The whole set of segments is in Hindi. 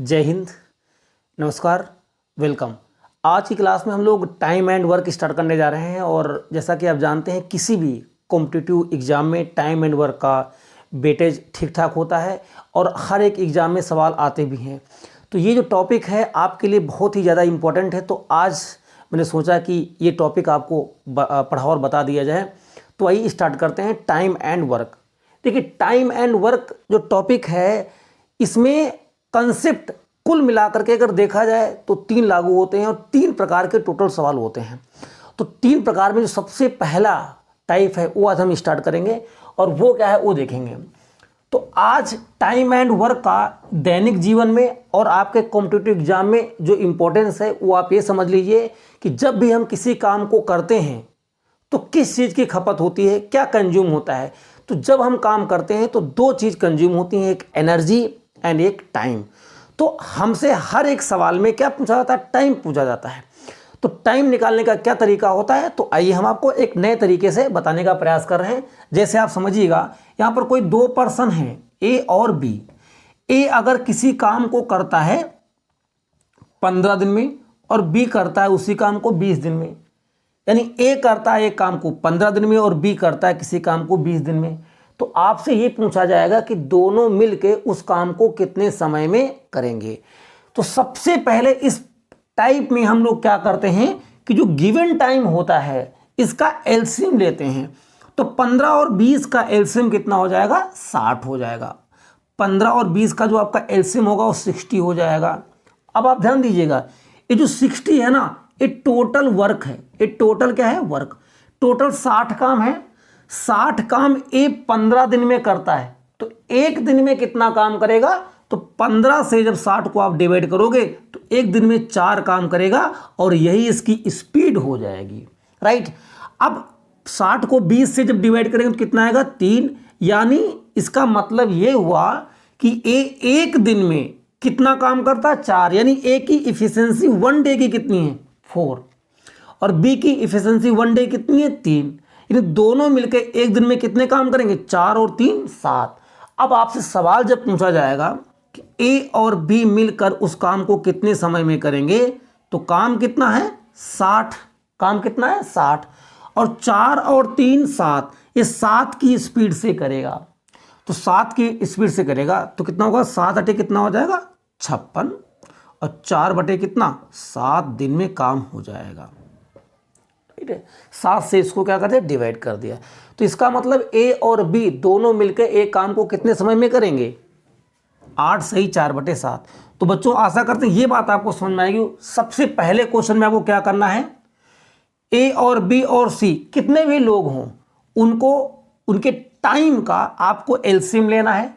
जय हिंद, नमस्कार, वेलकम। आज की क्लास में हम लोग टाइम एंड वर्क स्टार्ट करने जा रहे हैं और जैसा कि आप जानते हैं किसी भी कॉम्पिटिटिव एग्ज़ाम में टाइम एंड वर्क का वेटेज ठीक ठाक होता है और हर एक एग्ज़ाम में सवाल आते भी हैं। तो ये जो टॉपिक है आपके लिए बहुत ही ज़्यादा इम्पोर्टेंट है, तो आज मैंने सोचा कि ये टॉपिक आपको पढ़ा और बता दिया जाए। तो आइए स्टार्ट करते हैं टाइम एंड वर्क। देखिए, टाइम एंड वर्क जो टॉपिक है इसमें कंसेप्ट कुल मिलाकर के अगर देखा जाए तो 3 लागू होते हैं और 3 प्रकार के टोटल सवाल होते हैं। तो 3 प्रकार में जो सबसे पहला टाइप है वो आज हम स्टार्ट करेंगे और वो क्या है वो देखेंगे। तो आज टाइम एंड वर्क का दैनिक जीवन में और आपके कॉम्पिटिटिव एग्जाम में जो इम्पोर्टेंस है वो आप ये समझ लीजिए कि जब भी हम किसी काम को करते हैं तो किस चीज़ की खपत होती है, क्या कंज्यूम होता है। तो जब हम काम करते हैं तो 2 चीज़ कंज्यूम होती हैं, एक एनर्जी एंड एक टाइम। तो हमसे हर एक सवाल में क्या पूछा जाता है, टाइम पूछा जाता है। तो टाइम निकालने का क्या तरीका होता है, तो आइए हम आपको एक नए तरीके से बताने का प्रयास कर रहे हैं। जैसे आप समझिएगा, यहाँ पर कोई 2 पर्सन हैं, ए और बी। ए अगर किसी काम को करता है 15 दिन में और बी करता है उसी काम को 20 दिन में, यानी ए करता है एक काम को 15 दिन में और बी करता है किसी काम को 20 दिन में। तो आपसे ये पूछा जाएगा कि दोनों मिलके उस काम को कितने समय में करेंगे। तो सबसे पहले इस टाइप में हम लोग क्या करते हैं कि जो गिवन टाइम होता है इसका एलसीएम लेते हैं। तो 15 और 20 का एलसीएम कितना हो जाएगा, 60 हो जाएगा। 15 और 20 का जो आपका एलसीएम होगा वो 60 हो जाएगा। अब आप ध्यान दीजिएगा, ये जो 60 है ना, ये टोटल वर्क है। ये टोटल क्या है, वर्क। टोटल 60 काम है। 60 काम ए 15 दिन में करता है, तो एक दिन में कितना काम करेगा, तो 15 से जब 60 को आप डिवाइड करोगे तो एक दिन में 4 काम करेगा और यही इसकी स्पीड हो जाएगी, राइट। अब 60 को 20 से जब डिवाइड करेंगे तो कितना आएगा, 3। यानी इसका मतलब ये हुआ कि ए एक दिन में कितना काम करता है, 4। यानी ए की इफिशियंसी 1 डे की कितनी है, 4, और बी की इफिशियंसी 1 डे कितनी है, 3। यानी दोनों मिलकर एक दिन में कितने काम करेंगे, 4 और 3 7। अब आपसे सवाल जब पूछा जाएगा कि ए और बी मिलकर उस काम को कितने समय में करेंगे, तो काम कितना है, 60। काम कितना है, 60, और 4 और 3 7। ये 7 की स्पीड से करेगा। तो 7 की स्पीड से करेगा तो कितना होगा, 7 अटे कितना हो जाएगा, 56, और 4 बटे कितना, 7 दिन में काम हो जाएगा। 7 से इसको क्या कर दिया, डिवाइड कर दिया। तो इसका मतलब ए और बी दोनों मिलकर एक काम को कितने समय में करेंगे, 8 सही 4 बटे 7। तो बच्चों आशा करते हैं ये बात आपको समझ में आएगी। सबसे पहले क्वेश्चन में आपको क्या करना है, ए और बी और सी कितने भी लोग हों उनको उनके टाइम का आपको एलसीएम लेना है,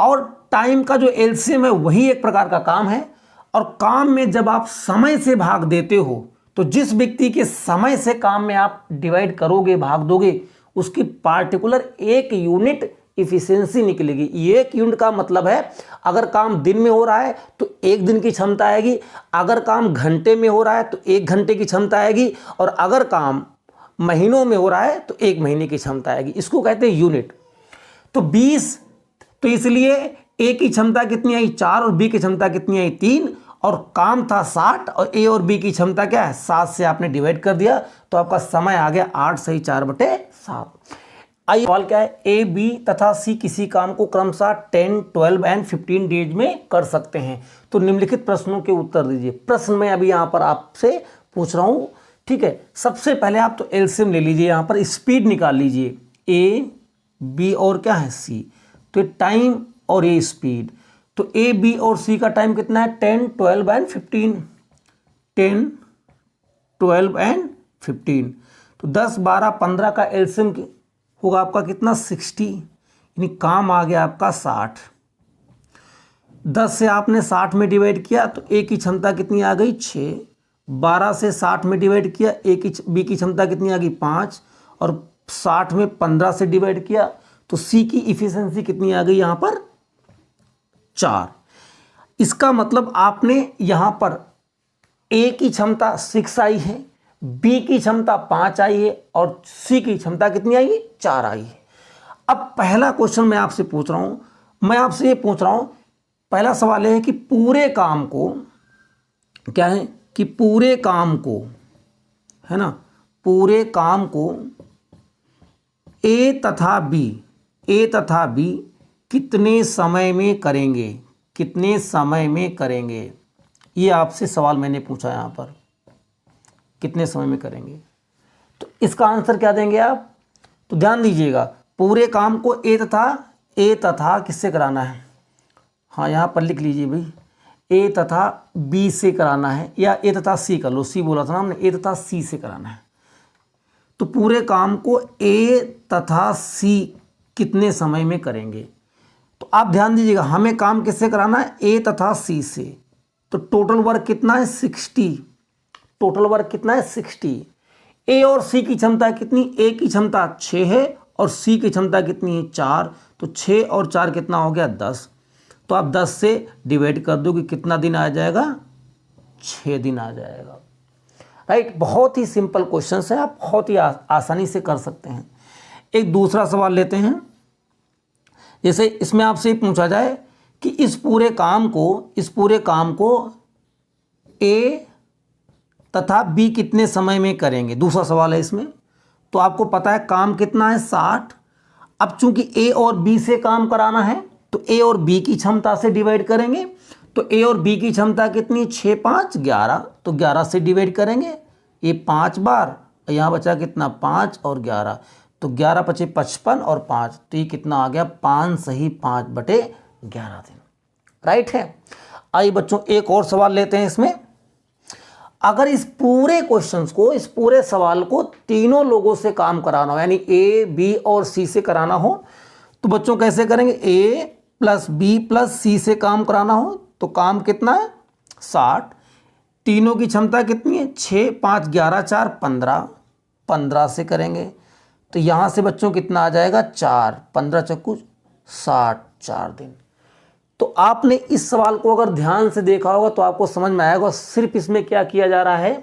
और टाइम का जो एलसीएम है वही एक प्रकार का काम है। और काम में जब आप समय से भाग देते हो तो जिस व्यक्ति के समय से काम में आप डिवाइड करोगे, भाग दोगे, उसकी पार्टिकुलर 1 यूनिट इफिशियंसी निकलेगी। 1 यूनिट का मतलब है अगर काम दिन में हो रहा है तो 1 दिन की क्षमता आएगी, अगर काम घंटे में हो रहा है तो 1 घंटे की क्षमता आएगी, और अगर काम महीनों में हो रहा है तो 1 महीने की क्षमता आएगी। इसको कहते हैं यूनिट। तो 20, तो इसलिए ए की क्षमता कितनी आई, 4, और बी की क्षमता कितनी आई, 3, और काम था 60, और ए और बी की क्षमता क्या है, 7 से आपने डिवाइड कर दिया तो आपका समय आ गया 8 सही 4 बटे 7। आइए सवाल क्या है, ए बी तथा सी किसी काम को क्रमशः 10, 12 एंड 15 डेज में कर सकते हैं। तो निम्नलिखित प्रश्नों के उत्तर दीजिए। प्रश्न मैं अभी यहाँ पर आपसे पूछ रहा हूँ, ठीक है। सबसे पहले आप तो एलसीएम ले लीजिए, यहाँ पर स्पीड निकाल लीजिए, ए बी और क्या है, सी। तो टाइम और ये स्पीड, तो ए बी और सी का टाइम कितना है, 10, 12 एंड 15। 10, 12 एंड 15। तो 10, 12, 15 का एलसीएम होगा आपका कितना, 60। यानी काम आ गया आपका 60। 10 से आपने 60 में डिवाइड किया तो ए की क्षमता कितनी आ गई, 6। 12 से 60 में डिवाइड किया, बी की क्षमता कितनी आ गई, 5, और 60 में 15 से डिवाइड किया तो सी की इफिशियंसी कितनी आ गई, यहाँ पर 4। इसका मतलब आपने यहां पर ए की क्षमता 6 आई है, बी की क्षमता 5 आई है, और सी की क्षमता कितनी आई है, 4 आई है। अब पहला क्वेश्चन मैं आपसे पूछ रहा हूं, मैं आपसे ये पूछ रहा हूं पहला सवाल है कि पूरे काम को, क्या है कि पूरे काम को, है ना, पूरे काम को ए तथा बी कितने समय में करेंगे, कितने समय में करेंगे। ये आपसे सवाल मैंने पूछा यहाँ पर, कितने समय में करेंगे। तो इसका आंसर क्या देंगे आप, तो ध्यान दीजिएगा, पूरे काम को ए तथा किससे कराना है, हाँ यहाँ पर लिख लीजिए भाई, ए तथा बी से कराना है, या ए तथा सी कर लो, सी बोला था ना हमने, ए तथा सी से कराना है। तो पूरे काम को ए तथा सी कितने समय में करेंगे। तो आप ध्यान दीजिएगा, हमें काम किससे कराना है, ए तथा सी से। तो टोटल वर्क कितना है 60, टोटल वर्क कितना है 60। ए और सी की क्षमता कितनी, ए की क्षमता 6 है और सी की क्षमता कितनी है 4। तो 6 और 4 कितना हो गया 10। तो आप 10 से डिवाइड कर दो कि कितना दिन आ जाएगा, 6 दिन आ जाएगा। राइट, बहुत ही सिंपल क्वेश्चन है, आप बहुत ही आसानी से कर सकते हैं। एक दूसरा सवाल लेते हैं। जैसे इसमें आपसे पूछा जाए कि इस पूरे काम को ए तथा बी कितने समय में करेंगे। दूसरा सवाल है इसमें। तो आपको पता है काम कितना है 60। अब चूंकि ए और बी से काम कराना है तो ए और बी की क्षमता से डिवाइड करेंगे। तो ए और बी की क्षमता कितनी, 6 5 11, तो 11 से डिवाइड करेंगे, ये 5 बार, यहाँ बचा कितना 5 और 11, तो 11 पचे 55 और 5, तो ये कितना आ गया 5 सही 5/11 दिन। राइट है। आइए बच्चों एक और सवाल लेते हैं इसमें। अगर इस पूरे क्वेश्चंस को, इस पूरे सवाल को तीनों लोगों से काम कराना हो, यानी ए बी और सी से कराना हो, तो बच्चों कैसे करेंगे, ए प्लस बी प्लस सी से काम कराना हो तो काम कितना है 60। तीनों की क्षमता कितनी है 6 5 11 4 15, 15 से करेंगे। तो यहाँ से बच्चों कितना आ जाएगा 4, 15 चक्कू 60, 4 दिन। तो आपने इस सवाल को अगर ध्यान से देखा होगा तो आपको समझ में आएगा सिर्फ इसमें क्या किया जा रहा है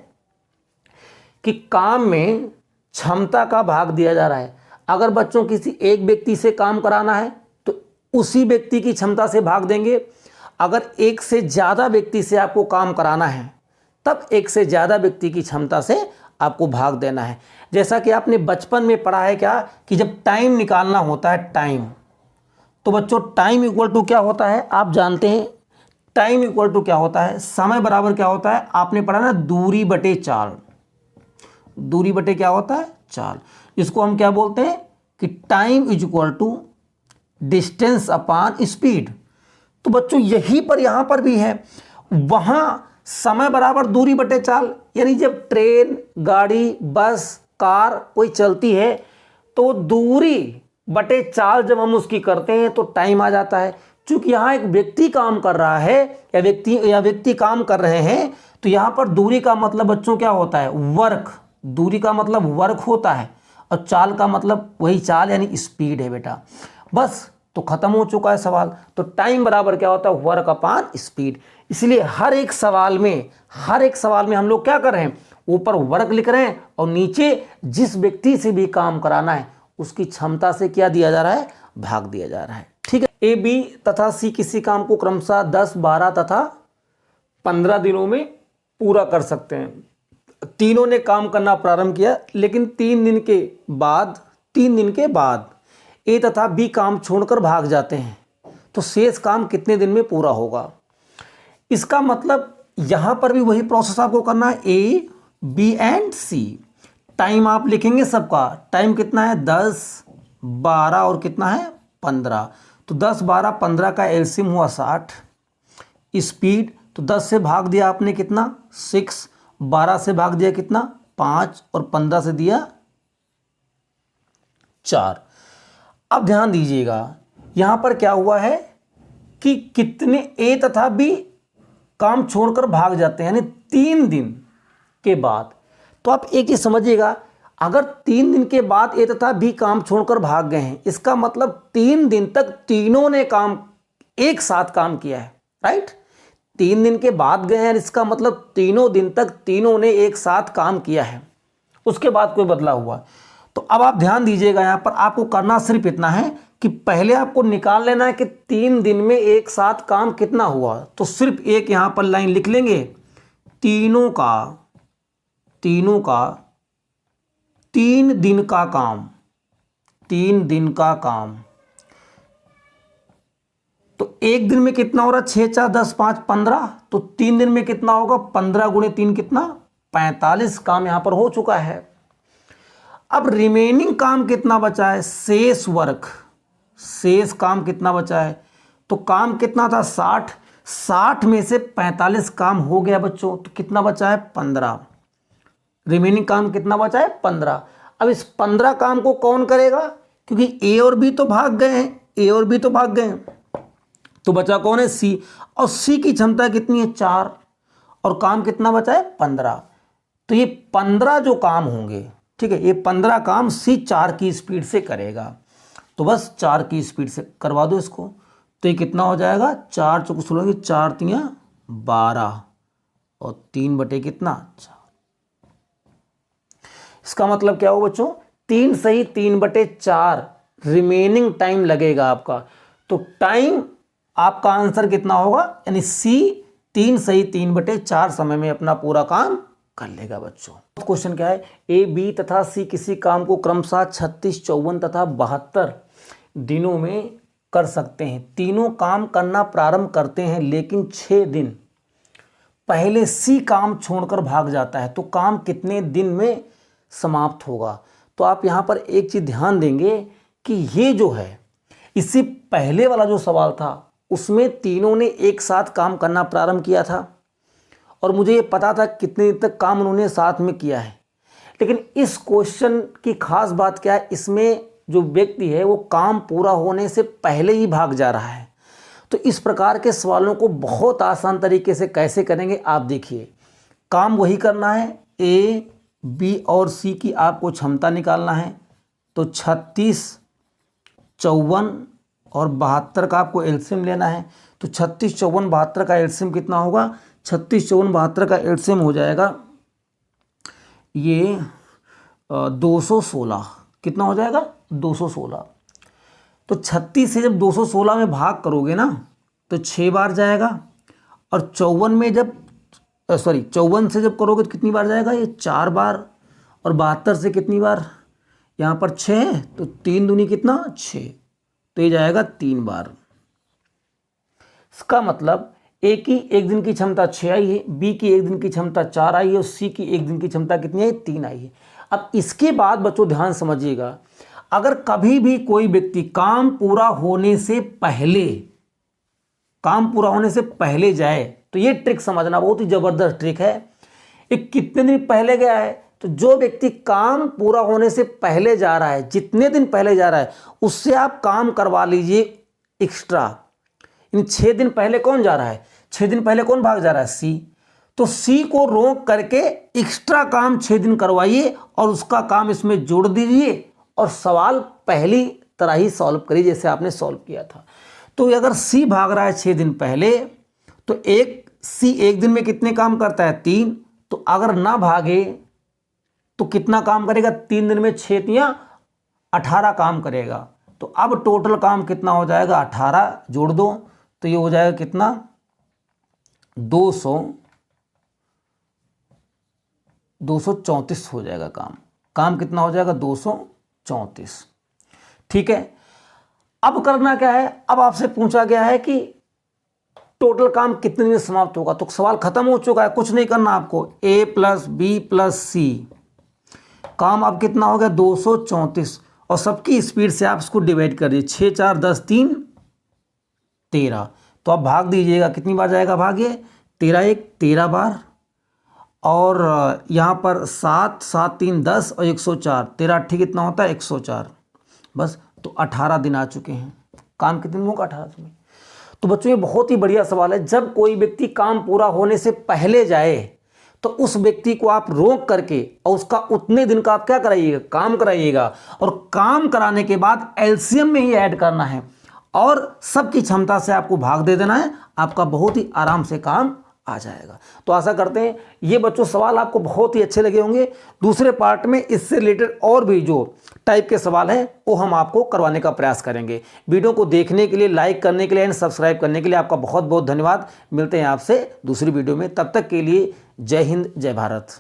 कि काम में क्षमता का भाग दिया जा रहा है। अगर बच्चों किसी एक व्यक्ति से काम कराना है तो उसी व्यक्ति की क्षमता से भाग देंगे। अगर एक से ज़्यादा व्यक्ति से आपको काम कराना है तब एक से ज़्यादा व्यक्ति की क्षमता से आपको भाग देना है। जैसा कि आपने बचपन में पढ़ा है क्या कि जब टाइम निकालना होता है, टाइम, तो बच्चों टाइम इक्वल टू क्या होता है, आप जानते हैं टाइम इक्वल टू क्या होता है, समय बराबर क्या होता है, आपने पढ़ा ना दूरी बटे चाल। दूरी बटे क्या होता है, चाल, जिसको हम क्या बोलते हैं कि time is equal to distance upon speed. तो बच्चों यही पर यहां पर भी है, वहां समय बराबर दूरी बटे चाल, यानी जब ट्रेन, गाड़ी, बस, कार कोई चलती है तो दूरी बटे चाल जब हम उसकी करते हैं तो टाइम आ जाता है। चूंकि यहाँ एक व्यक्ति काम कर रहा है या व्यक्ति काम कर रहे हैं तो यहाँ पर दूरी का मतलब बच्चों क्या होता है, वर्क। दूरी का मतलब वर्क होता है और चाल का मतलब वही चाल यानी स्पीड है बेटा। बस तो खत्म हो चुका है सवाल। तो टाइम बराबर क्या होता है, वर्क अपॉन स्पीड। इसलिए हर एक सवाल में हम लोग क्या कर रहे हैं, ऊपर वर्क लिख रहे हैं और नीचे जिस व्यक्ति से भी काम कराना है उसकी क्षमता से क्या दिया जा रहा है, भाग दिया जा रहा है। ठीक है। ए बी तथा सी किसी काम को क्रमशः 10 12 तथा 15 दिनों में पूरा कर सकते हैं। तीनों ने काम करना प्रारंभ किया, लेकिन 3 दिन के बाद ए तथा बी काम छोड़कर भाग जाते हैं, तो शेष काम कितने दिन में पूरा होगा। इसका मतलब यहां पर भी वही प्रोसेस आपको करना है, A B and C. Time आप लिखेंगे सबका, टाइम कितना है 10 12 और कितना है 15। तो 10 12 15 का एलसीएम हुआ 60। स्पीड तो 10 से भाग दिया आपने कितना 6, 12 से भाग दिया कितना 5 और 15 से दिया 4। अब ध्यान दीजिएगा यहां पर क्या हुआ है कि कितने ए तथा बी काम छोड़कर भाग जाते हैं, यानी 3 दिन के बाद। तो आप एक चीज समझिएगा, अगर 3 दिन के बाद ए तथा बी काम छोड़कर भाग गए हैं, इसका मतलब 3 दिन तक तीनों ने काम एक साथ काम किया है। राइट, 3 दिन के बाद गए हैं, इसका मतलब तीनों दिन तक तीनों ने एक साथ काम किया है, उसके बाद कोई बदलाव हुआ। तो अब आप ध्यान दीजिएगा, यहां पर आपको करना सिर्फ इतना है कि पहले आपको निकाल लेना है कि 3 दिन में एक साथ काम कितना हुआ। तो सिर्फ एक यहां पर लाइन लिख लेंगे, तीनों का 3 दिन का काम, 3 दिन का काम। तो एक दिन में कितना हो रहा है, 6 4 10 5 15, तो 3 दिन में कितना होगा, 15 गुणे 3 कितना, 45 काम यहां पर हो चुका है। अब रिमेनिंग काम कितना बचा है, शेष वर्क, शेष काम कितना बचा है, तो काम कितना था 60, 60 में से 45 काम हो गया बच्चों, तो कितना बचा है 15, रिमेनिंग काम कितना बचा है 15। अब इस 15 काम को कौन करेगा, क्योंकि ए और बी तो भाग गए हैं, ए और बी तो भाग गए हैं, तो बचा कौन है, सी, और सी की क्षमता कितनी है 4, और काम कितना बचा है 15। तो ये 15 जो काम होंगे, ठीक है, ये 15 काम सी 4 की स्पीड से करेगा। तो बस 4 की स्पीड से करवा दो इसको, तो ये कितना हो जाएगा, 4 चौको 16, 4 तियां 12 और 3 बटे कितना 4। इसका मतलब क्या हो बच्चों, 3 सही 3 बटे 4 रिमेनिंग टाइम लगेगा आपका। तो टाइम आपका आंसर कितना होगा, यानी सी 3 सही 3 बटे 4 समय में अपना पूरा काम कर लेगा बच्चों। क्वेश्चन क्या है, ए बी तथा सी किसी काम को क्रमशः 36 54 तथा 72 दिनों में कर सकते हैं। तीनों काम करना प्रारंभ करते हैं, लेकिन 6 दिन पहले सी काम छोड़कर भाग जाता है, तो काम कितने दिन में समाप्त होगा। तो आप यहाँ पर एक चीज़ ध्यान देंगे कि ये जो है, इससे पहले वाला जो सवाल था उसमें तीनों ने एक साथ काम करना प्रारंभ किया था, और मुझे ये पता था कितने दिन तक काम उन्होंने साथ में किया है। लेकिन इस क्वेश्चन की खास बात क्या है, इसमें जो व्यक्ति है वो काम पूरा होने से पहले ही भाग जा रहा है। तो इस प्रकार के सवालों को बहुत आसान तरीके से कैसे करेंगे आप देखिए। काम वही करना है, ए बी और सी की आपको क्षमता निकालना है। तो 36 54 और 72 का आपको एलसीएम लेना है। तो 36 54 72 का एलसीएम कितना होगा, 36 54 72 का एलसीएम हो जाएगा ये 216। कितना हो जाएगा 216। तो 36 से जब 216 में भाग करोगे ना तो 6 बार जाएगा, और 54 में जब 54 से जब करोगे तो कितनी बार जाएगा, ये 4 बार, और 72 से कितनी बार, यहाँ पर 6 है तो 3 दूनी कितना 6, तो ये जाएगा 3 बार। इसका मतलब ए की एक दिन की क्षमता 6 आई है, बी की एक दिन की क्षमता 4 आई है, और सी की एक दिन की क्षमता कितनी है 3 आई है। अब इसके बाद बच्चों ध्यान समझिएगा, अगर कभी भी कोई व्यक्ति काम पूरा होने से पहले जाए तो ये ट्रिक समझना, बहुत ही जबरदस्त ट्रिक है। ये कितने दिन पहले गया है, तो जो व्यक्ति काम पूरा होने से पहले जा रहा है, जितने दिन पहले जा रहा है उससे आप काम करवा लीजिए एक्स्ट्रा। इन 6 दिन पहले कौन जा रहा है, 6 दिन पहले कौन भाग जा रहा है, सी। तो सी को रोक करके एक्स्ट्रा काम 6 दिन करवाइए और उसका काम इसमें जोड़ दीजिए, और सवाल पहली तरह ही सॉल्व करिए जैसे आपने सॉल्व किया था। तो अगर सी भाग रहा है 6 दिन पहले, तो सी एक दिन में कितने काम करता है 3, तो अगर ना भागे तो कितना काम करेगा, 3 दिन में 6 तियां 18 काम करेगा। तो अब टोटल काम कितना हो जाएगा, 18 जोड़ दो तो ये हो जाएगा कितना 234 हो जाएगा काम कितना हो जाएगा 234। ठीक है, अब करना क्या है, अब आपसे पूछा गया है कि टोटल काम कितने दिन में समाप्त होगा। तो सवाल खत्म हो चुका है, कुछ नहीं करना आपको। ए प्लस बी प्लस सी काम अब कितना हो गया 234, और सबकी स्पीड से आप इसको डिवाइड कर दीजिए, 6 4 10 3 13। तो आप भाग दीजिएगा, कितनी बार जाएगा भागिए, 13 1 13 बार, और यहाँ पर 7 7 3 10 और 104, 13 8 कितना होता है 104। बस, तो 18 दिन आ चुके हैं। काम कितने दिन होगा 18 दिन में। तो बच्चों ये बहुत ही बढ़िया सवाल है। जब कोई व्यक्ति काम पूरा होने से पहले जाए तो उस व्यक्ति को आप रोक करके और उसका उतने दिन का आप क्या कराइएगा, काम कराइएगा, और काम कराने के बाद एलसीएम में ही ऐड करना है और सबकी क्षमता से आपको भाग दे देना है। आपका बहुत ही आराम से काम आ जाएगा। तो आशा करते हैं ये बच्चों सवाल आपको बहुत ही अच्छे लगे होंगे। दूसरे पार्ट में इससे रिलेटेड और भी जो टाइप के सवाल हैं वो हम आपको करवाने का प्रयास करेंगे। वीडियो को देखने के लिए, लाइक करने के लिए एंड सब्सक्राइब करने के लिए आपका बहुत बहुत धन्यवाद। मिलते हैं आपसे दूसरी वीडियो में, तब तक के लिए जय हिंद, जय भारत।